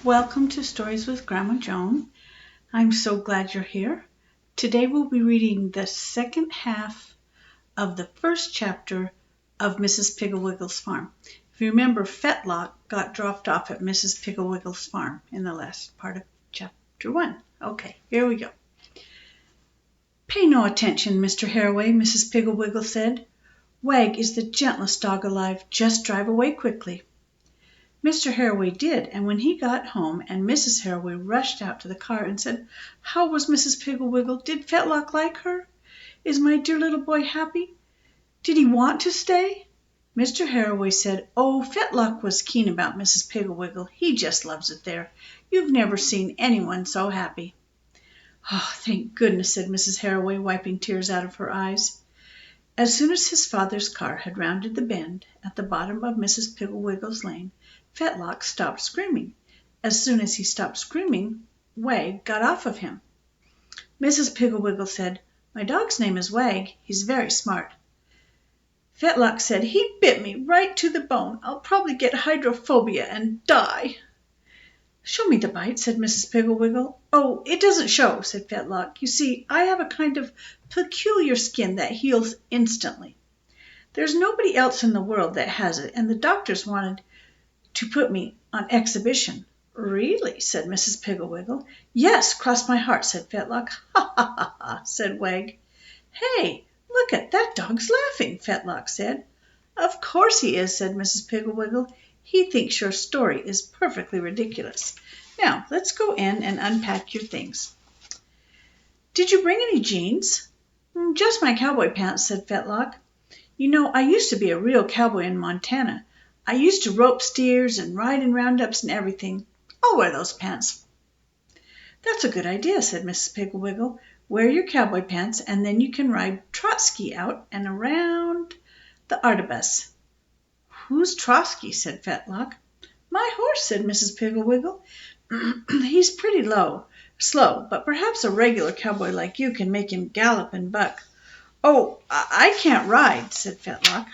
Welcome to Stories with Grandma Joan. I'm so glad you're here. Today we'll be reading the second half of the first chapter of Mrs. Pigglewiggle's farm. If you remember, Fetlock got dropped off at Mrs. Pigglewiggle's farm in the last part of chapter 1. Okay, here we go. Pay no attention, Mr. Haraway, Mrs. Pigglewiggle said. Wag is the gentlest dog alive. Just drive away quickly. Mr. Haraway did, and when he got home and Mrs. Haraway rushed out to the car and said, "How was Mrs. Pigglewiggle? Did Fetlock like her? Is my dear little boy happy? Did he want to stay?" Mr. Haraway said, "Oh, Fetlock was keen about Mrs. Pigglewiggle. He just loves it there. You've never seen anyone so happy." "Oh, thank goodness," said Mrs. Haraway, wiping tears out of her eyes. As soon as his father's car had rounded the bend at the bottom of Mrs. Pigglewiggle's lane, Fetlock stopped screaming. As soon as he stopped screaming, Wag got off of him. Mrs. Pigglewiggle said, "My dog's name is Wag. He's very smart." Fetlock said, "He bit me right to the bone. I'll probably get hydrophobia and die." "Show me the bite," said Mrs. Pigglewiggle. "Oh, it doesn't show," said Fetlock. "You see, I have a kind of peculiar skin that heals instantly. There's nobody else in the world that has it, and the doctors wanted to put me on exhibition." "Really?" said Mrs. Pigglewiggle. "Yes, cross my heart," said Fetlock. "Ha, ha, ha, ha," said Wag. "Hey, look at that dog's laughing," Fetlock said. "Of course he is," said Mrs. Pigglewiggle. "He thinks your story is perfectly ridiculous. Now, let's go in and unpack your things." "Did you bring any jeans?" "Just my cowboy pants," said Fetlock. "You know, I used to be a real cowboy in Montana. I used to rope steers and ride in roundups and everything. I'll wear those pants." "That's a good idea," said Mrs. Pigglewiggle. "Wear your cowboy pants, and then you can ride Trotsky out and around the artabus." "Who's Trotsky?" said Fetlock. "My horse," said Mrs. Pigglewiggle. "He's pretty slow, but perhaps a regular cowboy like you can make him gallop and buck." "Oh, I can't ride," said Fetlock.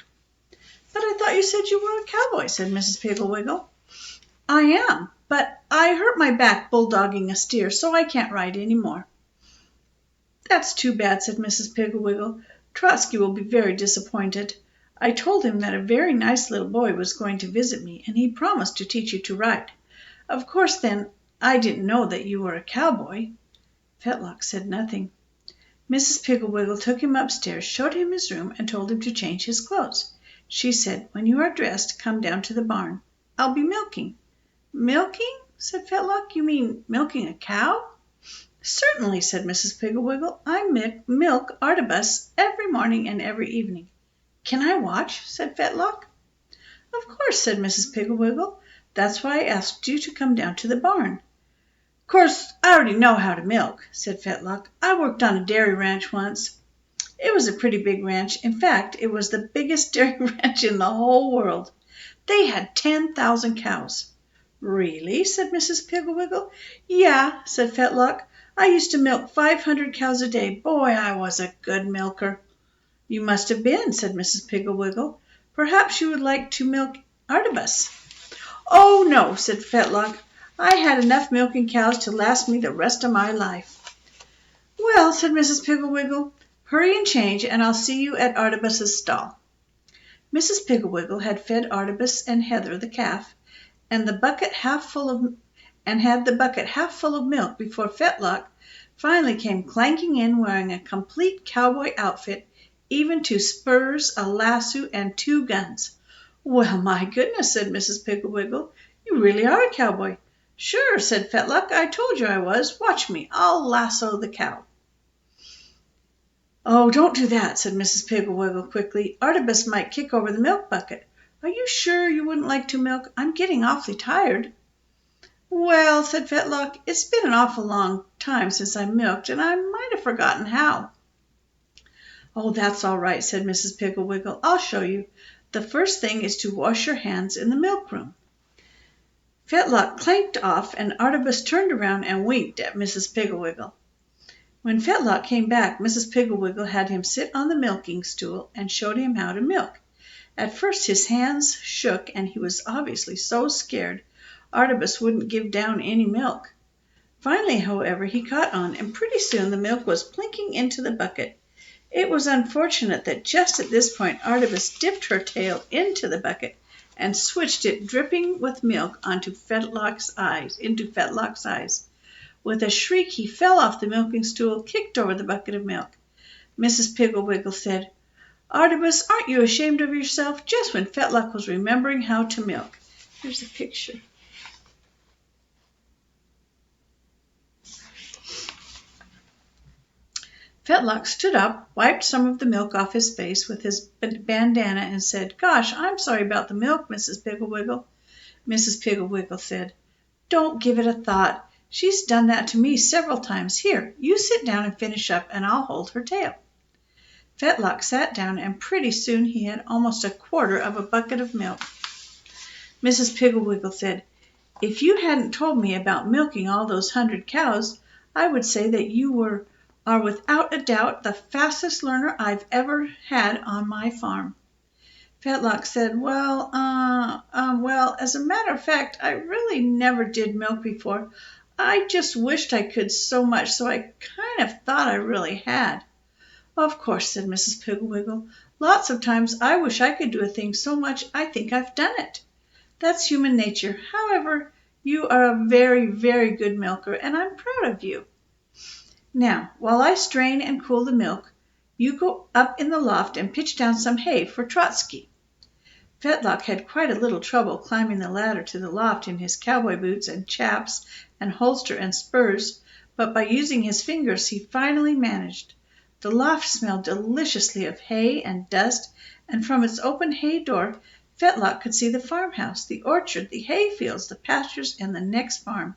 "But I thought you said you were a cowboy," said Mrs. Pigglewiggle. "I am, but I hurt my back bulldogging a steer, so I can't ride any more." "That's too bad," said Mrs. Pigglewiggle. "Trotsky will be very disappointed. I told him that a very nice little boy was going to visit me, and he promised to teach you to ride. Of course, then, I didn't know that you were a cowboy." Fetlock said nothing. Mrs. Pigglewiggle took him upstairs, showed him his room, and told him to change his clothes. She said, "When you are dressed, come down to the barn. I'll be milking." "Milking?" said Fetlock. "You mean milking a cow?" "Certainly," said Mrs. Pigglewiggle. "I milk Artabus every morning and every evening." "Can I watch?" said Fetlock. "Of course," said Mrs. Pigglewiggle. "That's why I asked you to come down to the barn." "Of course, I already know how to milk," said Fetlock. "I worked on a dairy ranch once. It was a pretty big ranch. In fact, it was the biggest dairy ranch in the whole world. They had 10,000 cows." "Really?" said Mrs. Pigglewiggle. "Yeah," said Fetlock. "I used to milk 500 cows a day. Boy, I was a good milker." "You must have been," said Mrs. Pigglewiggle. "Perhaps you would like to milk Artabus." "Oh, no," said Fetlock. "I had enough milking cows to last me the rest of my life." "Well," said Mrs. Pigglewiggle, "hurry and change, and I'll see you at Artabus's stall." Mrs. Pigglewiggle had fed Artabus and Heather the calf, and had the bucket half full of milk before Fetlock finally came clanking in wearing a complete cowboy outfit, even to spurs, a lasso, and 2 guns. "Well, my goodness," said Mrs. Pigglewiggle. "You really are a cowboy." "Sure," said Fetlock. "I told you I was. Watch me. I'll lasso the cow." "Oh, don't do that," said Mrs. Pigglewiggle quickly. "Artabus might kick over the milk bucket. Are you sure you wouldn't like to milk? I'm getting awfully tired." "Well," said Fetlock, "it's been an awful long time since I milked, and I might have forgotten how." "Oh, that's all right," said Mrs. Pigglewiggle. "I'll show you. The first thing is to wash your hands in the milk room." Fetlock clanked off, and Artabus turned around and winked at Mrs. Pigglewiggle. When Fetlock came back, Mrs. Pigglewiggle had him sit on the milking stool and showed him how to milk. At first his hands shook, and he was obviously so scared. Artibus wouldn't give down any milk. Finally, however, he caught on, and pretty soon the milk was plinking into the bucket. It was unfortunate that just at this point Artibus dipped her tail into the bucket and switched it dripping with milk into Fetlock's eyes. With a shriek he fell off the milking stool, kicked over the bucket of milk. Mrs. Piggle said, "Artibus, aren't you ashamed of yourself? Just when Fetlock was remembering how to milk." Here's a picture. Fetlock stood up, wiped some of the milk off his face with his bandana, and said, "Gosh, I'm sorry about the milk, Mrs. Piggle." Mrs. Piggle said, "Don't give it a thought. She's done that to me several times. Here, you sit down and finish up, and I'll hold her tail." Fetlock sat down, and pretty soon he had almost a quarter of a bucket of milk. Mrs. Piggle said, "If you hadn't told me about milking all those 100 cows, I would say that you are without a doubt the fastest learner I've ever had on my farm." Fetlock said, well, as a matter of fact, I really never did milk before. I just wished I could so much, so I kind of thought I really had." "Of course," said Mrs. Piggle, "lots of times I wish I could do a thing so much I think I've done it. That's human nature. However, you are a very, very good milker, and I'm proud of you. Now, while I strain and cool the milk, you go up in the loft and pitch down some hay for Trotsky." Fetlock had quite a little trouble climbing the ladder to the loft in his cowboy boots and chaps and holster and spurs, but by using his fingers he finally managed. The loft smelled deliciously of hay and dust, and from its open hay door Fetlock could see the farmhouse, the orchard, the hay fields, the pastures, and the next farm,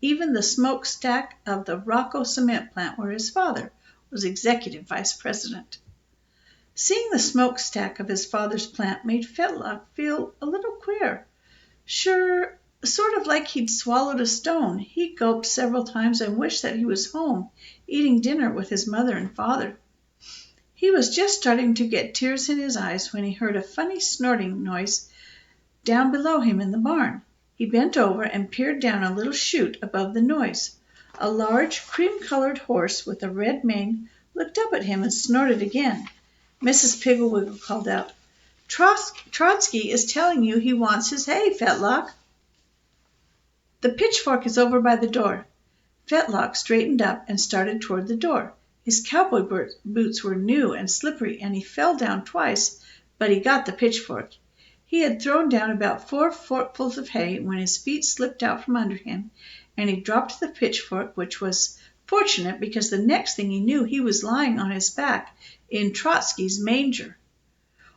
even the smokestack of the Rocco cement plant where his father was executive vice president. Seeing the smokestack of his father's plant made Fetlock feel a little queer. Sure, sort of like he'd swallowed a stone. He gulped several times and wished that he was home, eating dinner with his mother and father. He was just starting to get tears in his eyes when he heard a funny snorting noise down below him in the barn. He bent over and peered down a little chute above the noise. A large, cream-colored horse with a red mane looked up at him and snorted again. Mrs. Piggle called out, "Trotsky is telling you he wants his hay, Fetlock." "The pitchfork is over by the door." Fetlock straightened up and started toward the door. His cowboy boots were new and slippery, and he fell down twice, but he got the pitchfork. He had thrown down about 4 forkfuls of hay when his feet slipped out from under him, and he dropped the pitchfork, which was fortunate because the next thing he knew he was lying on his back in Trotsky's manger.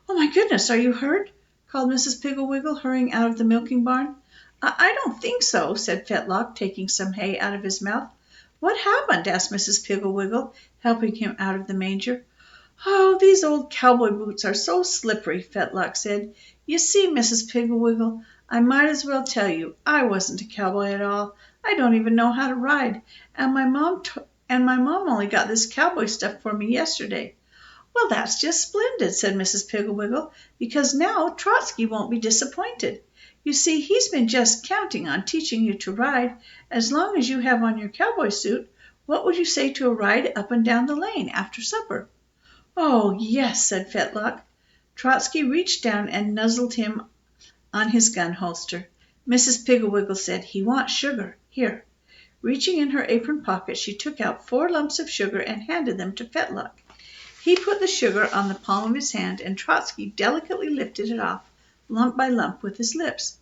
"Oh, my goodness, are you hurt?" called Mrs. Piggle, hurrying out of the milking barn. I don't think so," said Fetlock, taking some hay out of his mouth. "What happened?" asked Mrs. Piggle, helping him out of the manger. "Oh, these old cowboy boots are so slippery," Fetlock said. "You see, Mrs. Piggle, I might as well tell you, I wasn't a cowboy at all. I don't even know how to ride, and my mom only got this cowboy stuff for me yesterday." "Well, that's just splendid," said Mrs. Piggle, "because now Trotsky won't be disappointed. You see, he's been just counting on teaching you to ride. As long as you have on your cowboy suit, what would you say to a ride up and down the lane after supper?" "Oh, yes," said Fetlock. Trotsky reached down and nuzzled him on his gun holster. Mrs. Piggle said, "He wants sugar. Here." Reaching in her apron pocket, she took out 4 lumps of sugar and handed them to Fetlock. He put the sugar on the palm of his hand, and Trotsky delicately lifted it off, lump by lump, with his lips.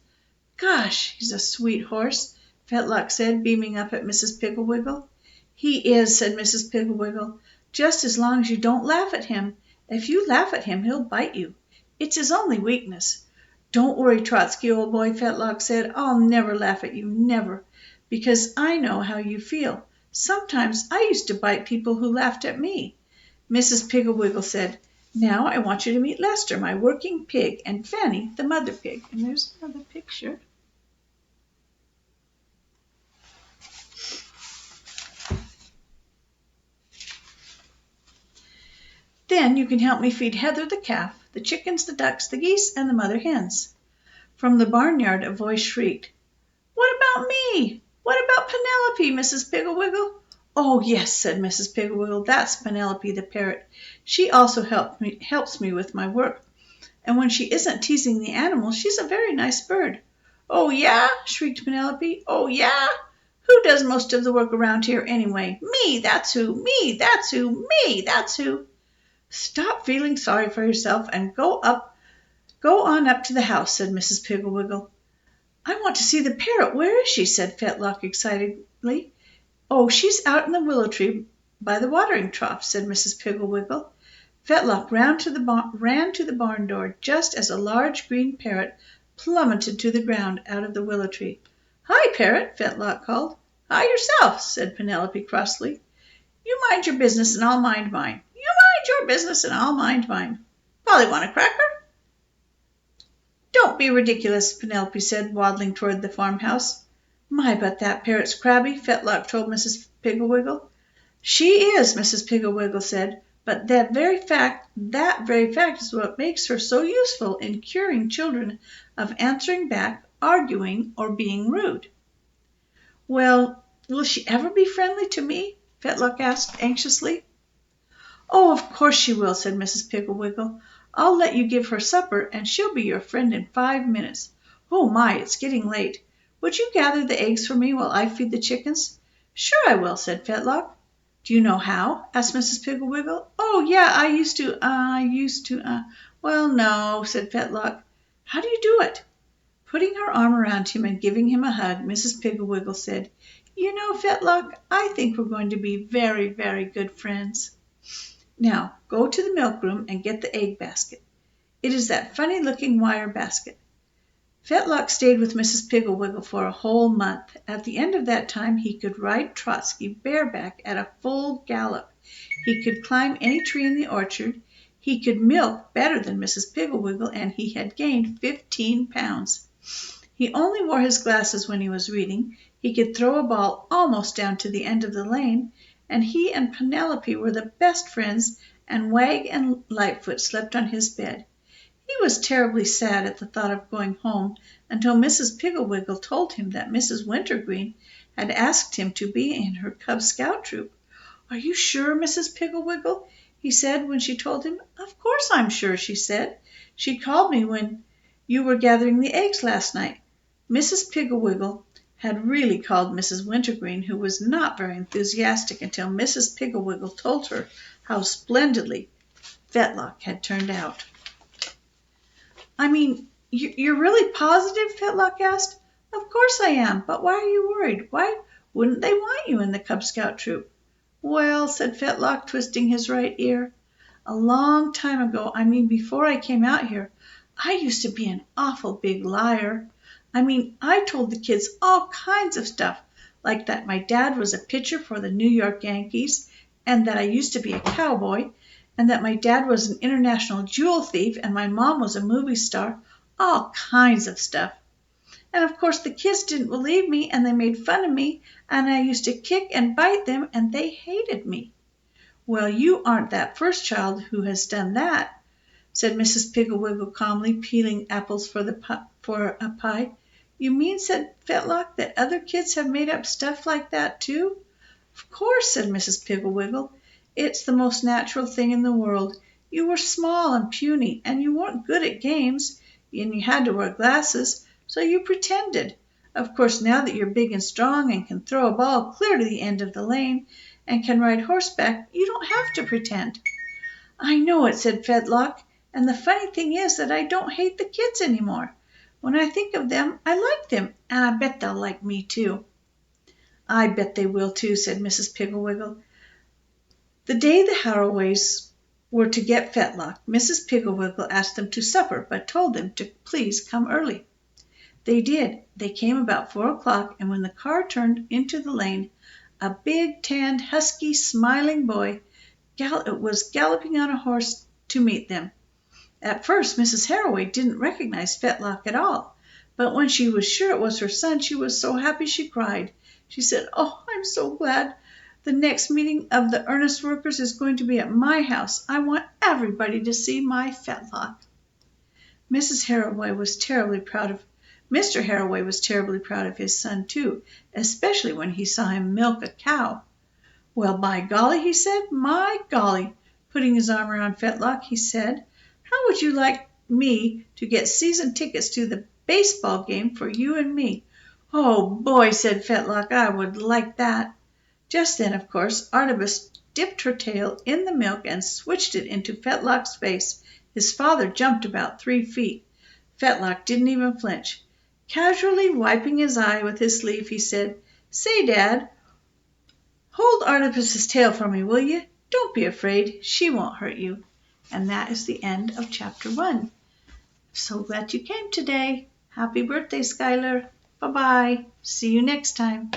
"Gosh, he's a sweet horse," Fetlock said, beaming up at Mrs. Piggle. "He is," said Mrs. Piggle, "just as long as you don't laugh at him. If you laugh at him, he'll bite you. It's his only weakness." "Don't worry, Trotsky, old boy," Fetlock said. "I'll never laugh at you, never, because I know how you feel. Sometimes I used to bite people who laughed at me." Mrs. Piggle said, "Now I want you to meet Lester, my working pig, and Fanny, the mother pig." And there's another picture. "Then you can help me feed Heather the calf, the chickens, the ducks, the geese, and the mother hens." From the barnyard a voice shrieked, "What about me? What about Penelope, Mrs. Piggle-Wiggle?" "Oh, yes," said Mrs. Piggle-Wiggle, "that's Penelope the parrot. She also helps me with my work. And when she isn't teasing the animals, she's a very nice bird." "Oh, yeah?" shrieked Penelope. "Oh, yeah? Who does most of the work around here anyway? Me, that's who! Me, that's who! Me, that's who!" "Stop feeling sorry for yourself and go on up to the house," said Mrs. Piggle-Wiggle. "I want to see the parrot. Where is she?" said Fetlock excitedly. "Oh, she's out in the willow tree by the watering trough," said Mrs. Piggle-Wiggle. Fetlock ran to the barn door just as a large green parrot plummeted to the ground out of the willow tree. "Hi, parrot!" Fetlock called. "Hi yourself," said Penelope crossly. "You mind your business and I'll mind mine. You mind your business and I'll mind mine. Polly, want a cracker?" "Don't be ridiculous," Penelope said, waddling toward the farmhouse. "My, but that parrot's crabby," Fetlock told Mrs. Piggle-Wiggle. "She is," Mrs. Piggle-Wiggle said, "but that very fact is what makes her so useful in curing children of answering back, arguing, or being rude." "Well, will she ever be friendly to me?" Fetlock asked anxiously. "Oh, of course she will," said Mrs. Piggle-Wiggle. "I'll let you give her supper, and she'll be your friend in 5 minutes. Oh my, it's getting late. Would you gather the eggs for me while I feed the chickens?" "Sure I will," said Fetlock. "Do you know how?" asked Mrs. Piggle-Wiggle. "Oh, yeah, I used to, well, no," said Fetlock. "How do you do it?" Putting her arm around him and giving him a hug, Mrs. Piggle-Wiggle said, "You know, Fetlock, I think we're going to be very, very good friends. Now, go to the milk room and get the egg basket. It is that funny-looking wire basket." Fetlock stayed with Mrs. Piggle-Wiggle for a whole month. At the end of that time he could ride Trotsky bareback at a full gallop. He could climb any tree in the orchard. He could milk better than Mrs. Piggle-Wiggle, and he had gained 15 pounds. He only wore his glasses when he was reading. He could throw a ball almost down to the end of the lane, and he and Penelope were the best friends, and Wag and Lightfoot slept on his bed. He was terribly sad at the thought of going home until Mrs. Piggle-Wiggle told him that Mrs. Wintergreen had asked him to be in her Cub Scout troop. "Are you sure, Mrs. Piggle-Wiggle?" he said when she told him. "Of course I'm sure," she said. "She called me when you were gathering the eggs last night." Mrs. Piggle-Wiggle had really called Mrs. Wintergreen, who was not very enthusiastic until Mrs. Piggle-Wiggle told her how splendidly Fetlock had turned out. "I mean, you're really positive?" Fetlock asked. "Of course I am, but why are you worried? Why wouldn't they want you in the Cub Scout troop?" "Well," said Fetlock, twisting his right ear, "a long time ago, I mean before I came out here, I used to be an awful big liar. I mean, I told the kids all kinds of stuff, like that my dad was a pitcher for the New York Yankees, and that I used to be a cowboy, and that my dad was an international jewel thief, and my mom was a movie star, all kinds of stuff. And of course the kids didn't believe me, and they made fun of me, and I used to kick and bite them, and they hated me." "Well, you aren't that first child who has done that," said Mrs. Piggle-Wiggle calmly, peeling apples for a pie. "You mean," said Fetlock, "that other kids have made up stuff like that too?" "Of course," said Mrs. Piggle-Wiggle. "It's the most natural thing in the world. You were small and puny, and you weren't good at games, and you had to wear glasses, so you pretended. Of course, now that you're big and strong and can throw a ball clear to the end of the lane and can ride horseback, you don't have to pretend." "I know it," said Fetlock, "and the funny thing is that I don't hate the kids any more. When I think of them, I like them, and I bet they'll like me too." "I bet they will too," said Mrs. Piggle-Wiggle. The day the Harroways were to get Fetlock, Mrs. Piggle-Wiggle asked them to supper, but told them to please come early. They did. They came about 4 o'clock, and when the car turned into the lane, a big, tanned, husky, smiling boy was galloping on a horse to meet them. At first Mrs. Harroway didn't recognize Fetlock at all, but when she was sure it was her son, she was so happy she cried. She said, "Oh, I'm so glad. The next meeting of the earnest workers is going to be at my house. I want everybody to see my Fetlock." Mrs. Harroway was terribly proud of Mr. Harroway was terribly proud of his son, too, especially when he saw him milk a cow. "Well, by golly," he said, "my golly!" Putting his arm around Fetlock, he said, "How would you like me to get season tickets to the baseball game for you and me?" "Oh, boy," said Fetlock, "I would like that." Just then, of course, Artemis dipped her tail in the milk and switched it into Fetlock's face. His father jumped about 3 feet. Fetlock didn't even flinch. Casually wiping his eye with his sleeve, he said, "Say, Dad, hold Artemis's tail for me, will you? Don't be afraid. She won't hurt you." And that is the end of chapter 1. So glad you came today. Happy birthday, Skylar. Bye-bye. See you next time.